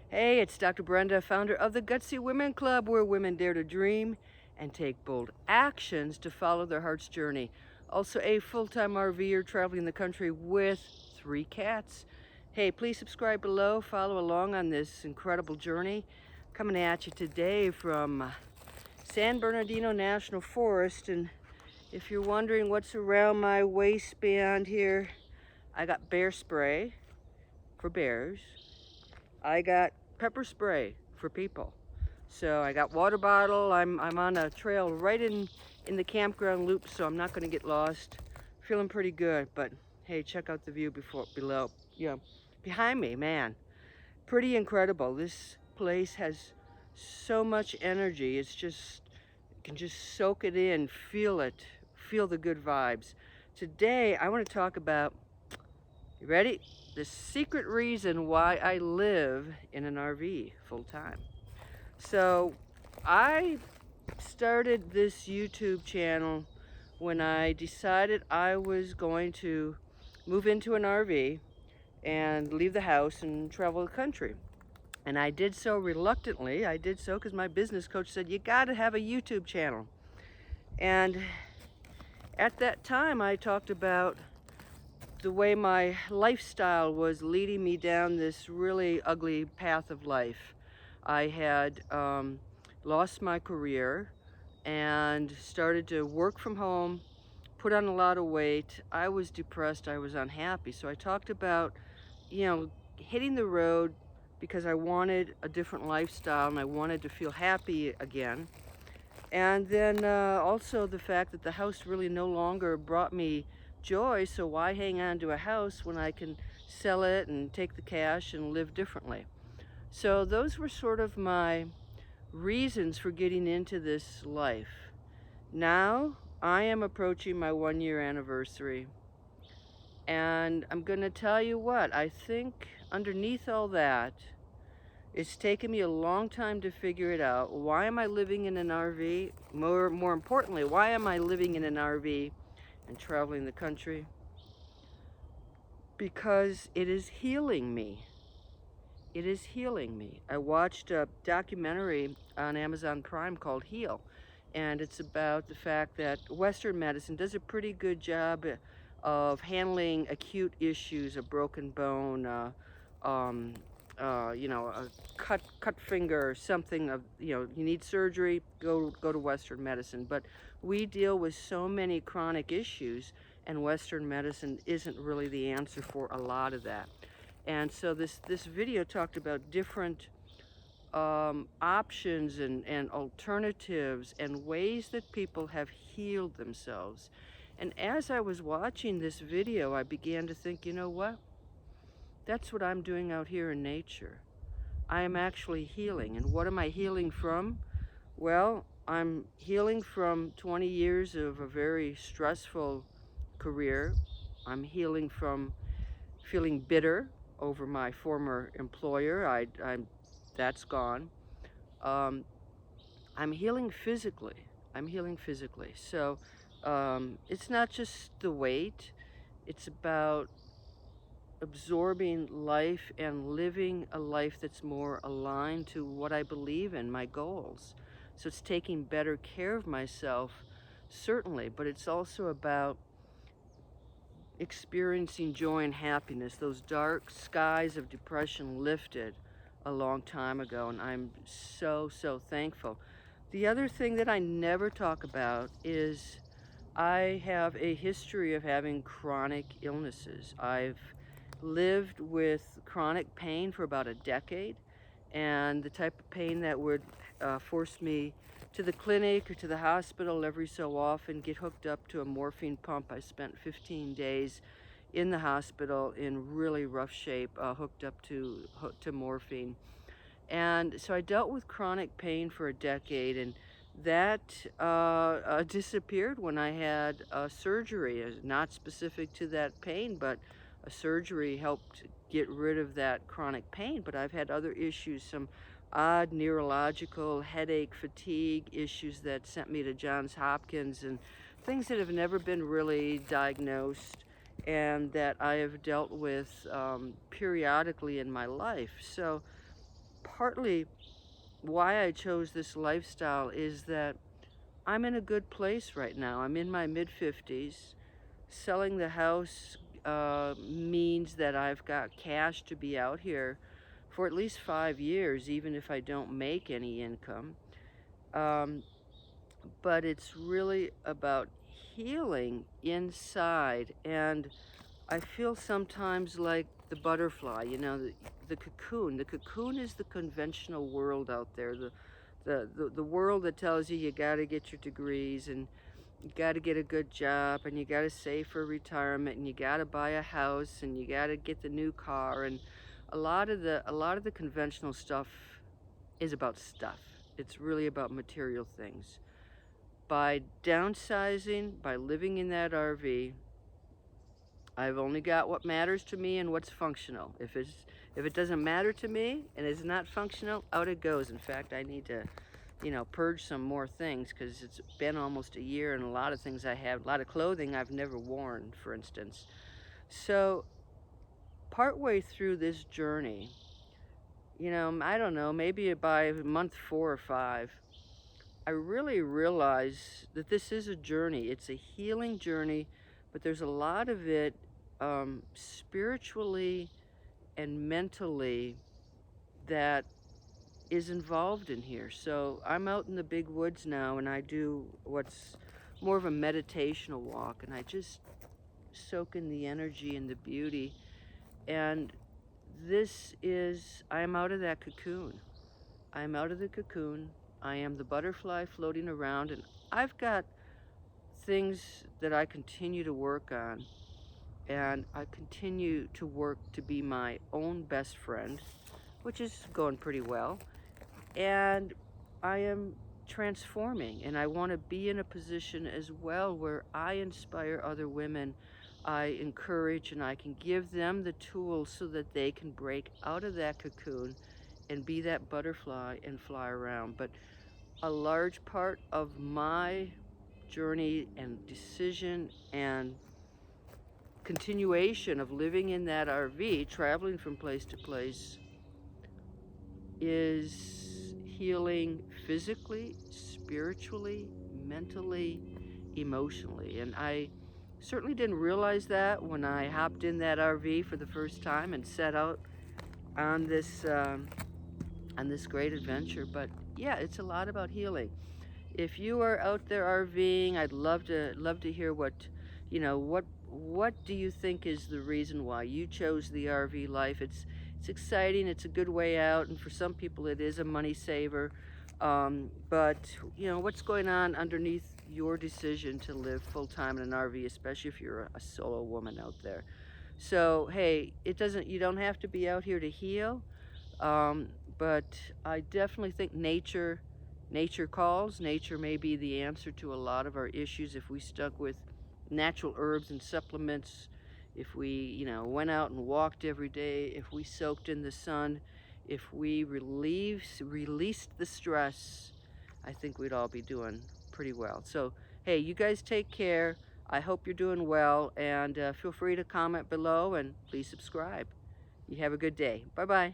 Hey, it's Dr. Brenda, founder of the Gutsy Women Club, where women dare to dream and take bold actions to follow their heart's journey. Also, a full-time RVer traveling the country with 3 cats. Hey, please subscribe below, follow along on this incredible journey. Coming at you today from San Bernardino National Forest, and if you're wondering what's around my waistband here, I got bear spray for bears. I got pepper spray for people. So I got water bottle. I'm on a trail right in the campground loop, so I'm not going to get lost. Feeling pretty good, but hey, check out the view below. Behind me, man. Pretty incredible. This place has so much energy. It's just, you can just soak it in, feel it, feel the good vibes. Today, I want to talk about, you ready? The secret reason why I live in an RV full time. So I started this YouTube channel when I decided I was going to move into an RV and leave the house and travel the country. And I did so reluctantly. I did so because my business coach said, you got to have a YouTube channel. And at that time, I talked about the way my lifestyle was leading me down this really ugly path of life. I had lost my career and started to work from home, put on a lot of weight. I was depressed, I was unhappy. So I talked about, hitting the road because I wanted a different lifestyle and I wanted to feel happy again. And then also the fact that the house really no longer brought me joy, so why hang on to a house when I can sell it and take the cash and live differently? So those were sort of my reasons for getting into this life. Now I am approaching my 1-year anniversary, and I'm gonna tell you what, I think underneath all that, it's taken me a long time to figure it out. Why am I living in an RV? More importantly, why am I living in an RV and traveling the country? Because it is healing me. It is healing me. I watched a documentary on Amazon Prime called Heal, and it's about the fact that Western medicine does a pretty good job of handling acute issues, a broken bone, a cut finger, something of, you need surgery, go to Western medicine. But we deal with so many chronic issues, and Western medicine isn't really the answer for a lot of that. And so this video talked about different options and alternatives and ways that people have healed themselves. And as I was watching this video, I began to think, you know what? That's what I'm doing out here in nature. I am actually healing. And what am I healing from? Well, I'm healing from 20 years of a very stressful career. I'm healing from feeling bitter over my former employer. That's gone. I'm healing physically. I'm healing physically. So it's not just the weight. It's about absorbing life and living a life that's more aligned to what I believe in, my goals. So it's taking better care of myself, certainly, but it's also about experiencing joy and happiness. Those dark skies of depression lifted a long time ago, and I'm so thankful. The other thing that I never talk about is I have a history of having chronic illnesses. I've lived with chronic pain for about a decade, and the type of pain that would force me to the clinic or to the hospital every so often, get hooked up to a morphine pump. I spent 15 days in the hospital in really rough shape, hooked up to morphine. And so I dealt with chronic pain for a decade, and that disappeared when I had surgery. Not specific to that pain, but a surgery helped get rid of that chronic pain. But I've had other issues, some odd neurological headache, fatigue issues that sent me to Johns Hopkins, and things that have never been really diagnosed and that I have dealt with periodically in my life. So partly why I chose this lifestyle is that I'm in a good place right now. I'm in my mid 50s. Selling the house means that I've got cash to be out here for at least 5 years, even if I don't make any income. Um, but it's really about healing inside. And I feel sometimes like the butterfly, the cocoon. The cocoon is the conventional world out there, the world that tells you got to get your degrees and you got to get a good job and you got to save for retirement and you got to buy a house and you got to get the new car, and a lot of the conventional stuff is about stuff. It's really about material things. By downsizing, by living in that RV, I've only got what matters to me and what's functional. If it doesn't matter to me and is not functional, out it goes. In fact, I need to, purge some more things because it's been almost a year and a lot of things I have, a lot of clothing I've never worn, for instance. So, partway through this journey, I don't know, maybe by month 4 or 5, I really realize that this is a journey. It's a healing journey, but there's a lot of it spiritually and mentally that is involved in here. So I'm out in the big woods now and I do what's more of a meditational walk, and I just soak in the energy and the beauty. And I'm out of that cocoon. I'm out of the cocoon. I am the butterfly floating around, and I've got things that I continue to work on, and I continue to work to be my own best friend, which is going pretty well. And I am transforming, and I want to be in a position as well where I inspire other women. I encourage and I can give them the tools so that they can break out of that cocoon and be that butterfly and fly around. But a large part of my journey and decision and continuation of living in that RV, traveling from place to place, is healing physically, spiritually, mentally, emotionally. And I certainly didn't realize that when I hopped in that RV for the first time and set out on this great adventure. But yeah, it's a lot about healing. If you are out there RVing, I'd love to hear what do you think is the reason why you chose the RV life? It's exciting, it's a good way out, and for some people it is a money saver. But what's going on underneath your decision to live full time in an RV, especially if you're a solo woman out there. So hey, you don't have to be out here to heal. Um, but I definitely think nature calls. Nature may be the answer to a lot of our issues if we stuck with natural herbs and supplements, if we, went out and walked every day, if we soaked in the sun, if we released the stress, I think we'd all be doing pretty well. So, hey, you guys take care. I hope you're doing well, and feel free to comment below and please subscribe. You have a good day. Bye-bye.